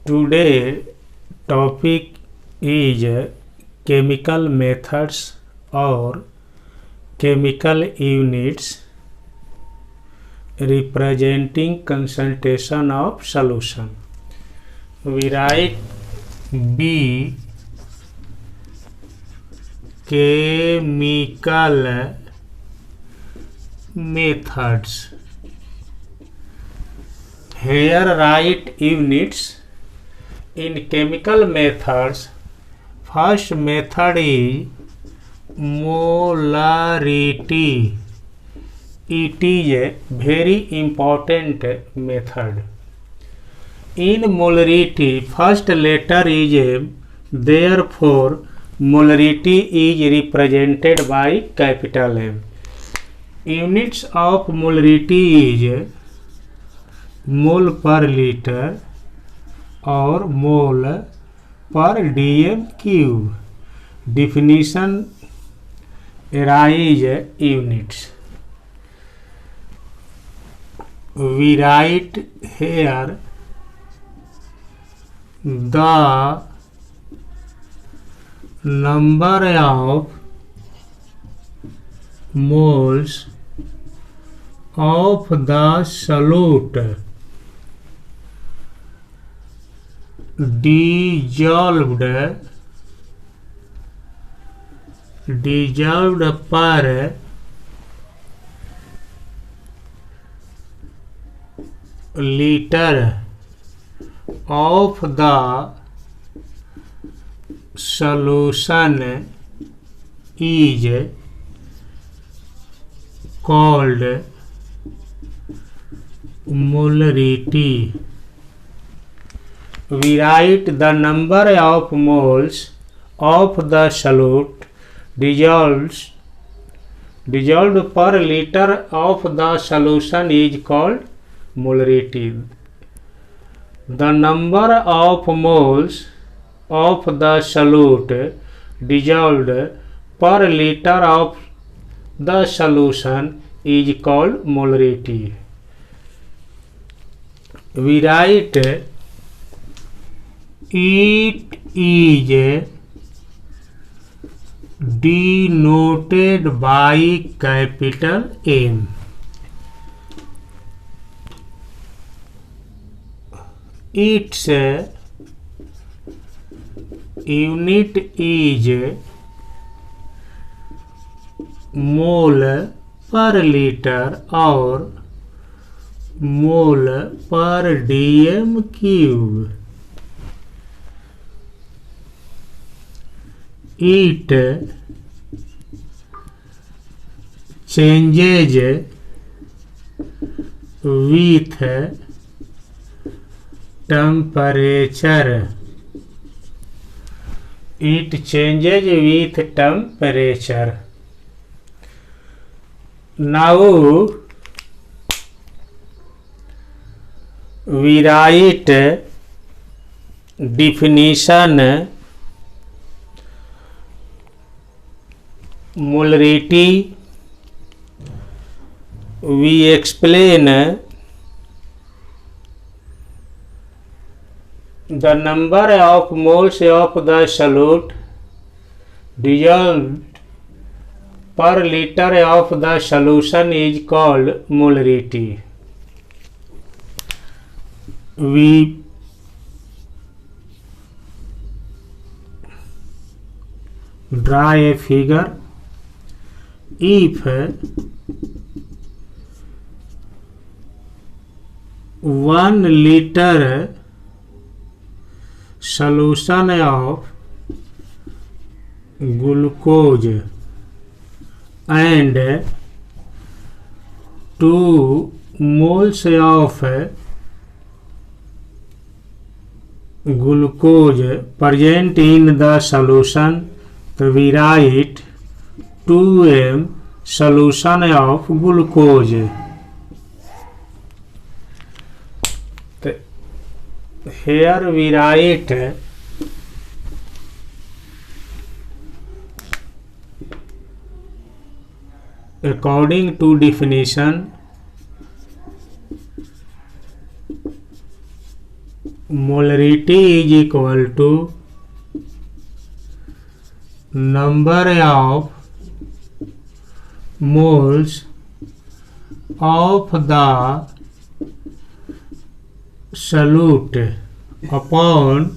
Today topic is chemical methods or chemical units representing concentration of solution. We write B chemical methods. Here write units. In chemical methods, first method is molarity. It is a very important method. In molarity, first letter is M, therefore molarity is represented by capital M. Units of molarity is mole per liter or mole per dm cube. Definition arise units. We write here the number of moles of the solute dissolved per liter of the solution is called molarity. We write the number of moles of the solute dissolved per liter of the solution is called molarity. The number of moles of the solute dissolved per liter of the solution is called molarity. We write it is denoted by capital M. Its unit is mole per liter or mole per dm cube. It changes with temperature. It changes with temperature. Now we write definition molarity. We explain the number of moles of the solute dissolved per liter of the solution is called molarity. We draw a figure. If 1 liter solution of glucose and 2 moles of glucose present in the solution, so we write 2m solution of glucose. Here we write according to definition molarity is equal to number of moles of the solute upon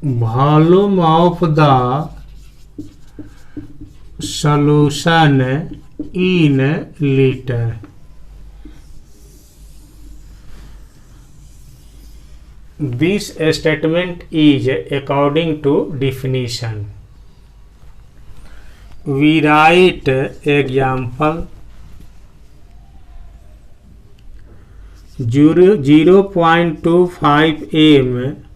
volume of the solution in liter. This statement is according to definition. We write example 0.25 m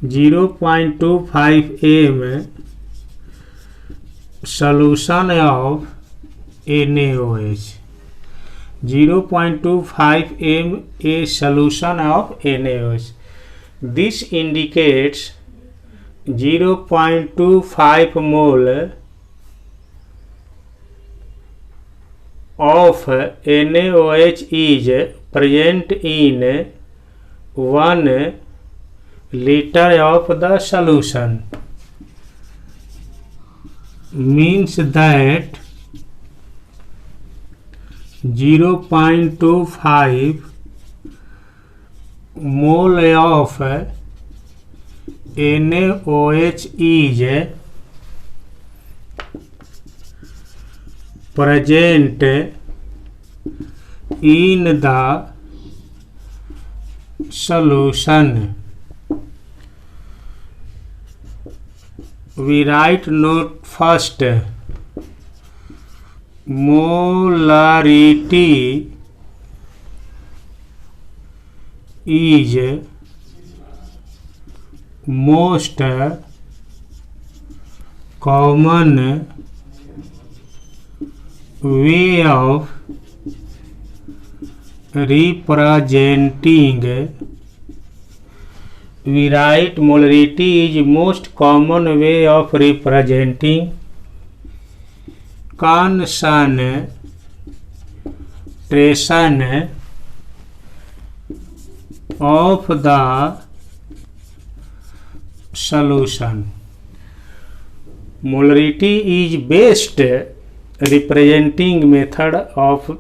0.25 m solution of NaOH. 0.25 m a solution of NaOH. This indicates 0.25 mole of NaOH is present in 1 liter of the solution. Means that 0.25 mole of NaOH is present in the solution. We write note first. Molarity is most common way of representing. We write molarity is most common way of representing concentration of the solution. Molarity is best representing method of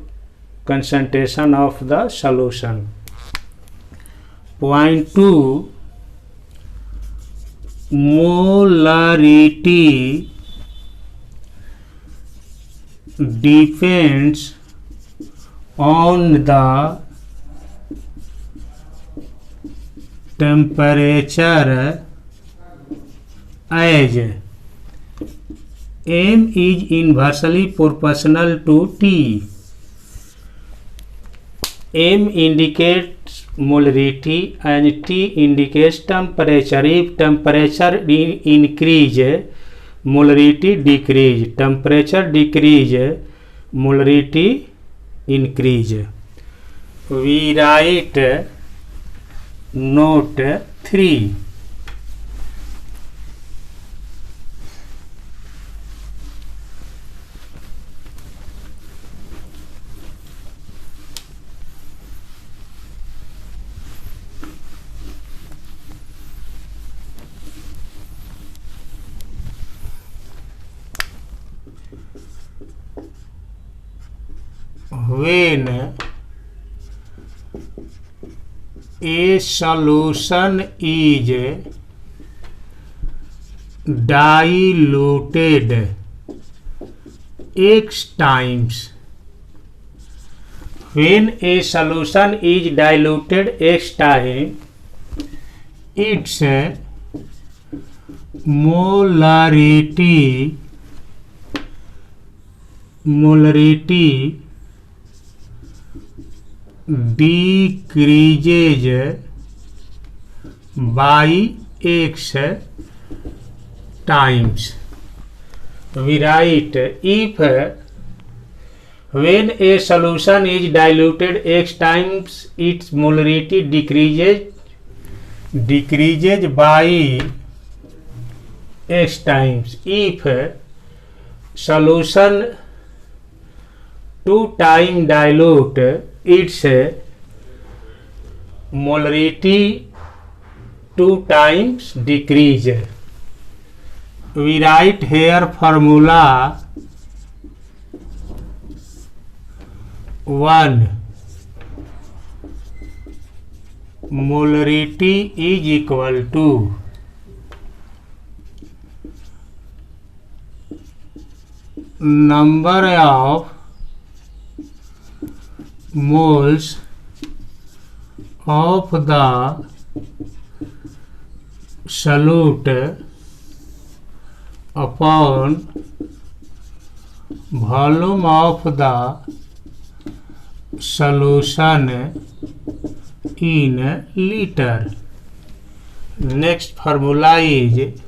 concentration of the solution. Point 2. Molarity depends on the temperature as M is inversely proportional to T. M indicates molarity and T indicates temperature. If temperature increase, molarity decrease. Temperature decrease, molarity increase. We write note 3. When a solution is diluted X times, when a solution is diluted X time, its molarity decreases by X times. We write if when a solution is diluted X times, its molarity decreases by X times. If solution 2 times dilute, its molarity 2 times decrease. We write here formula 1. Molarity is equal to number of moles of the solute upon volume of the solution in liter. Next formula is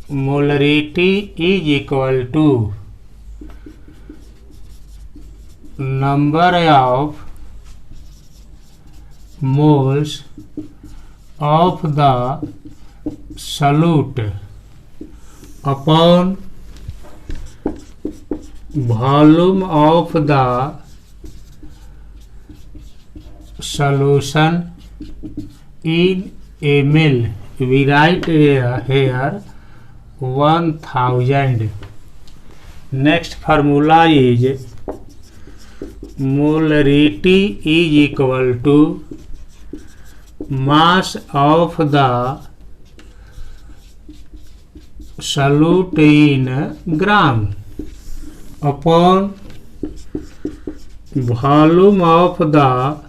molarity is equal to number of moles of the solute upon volume of the solution in ml. We write here 1000. Next formula is molarity is equal to mass of the solute in gram upon volume of the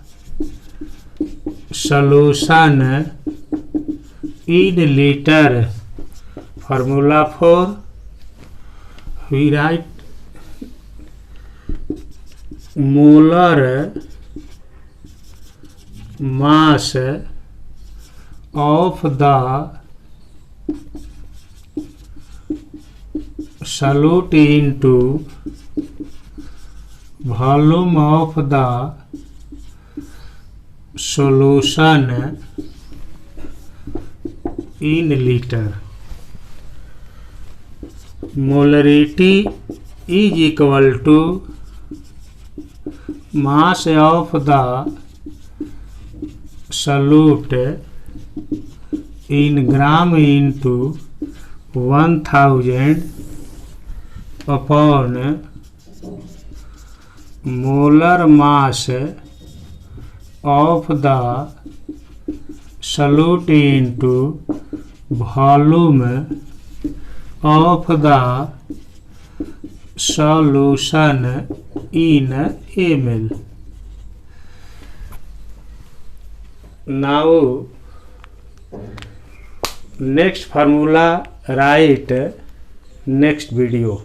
solution in liter. Formula 4. We write molar mass of the solute into volume of the solution in liter. Molarity is equal to mass of the solute in gram into 1000 upon molar mass of the solute into volume of the solution in ml. Now next formula write next video.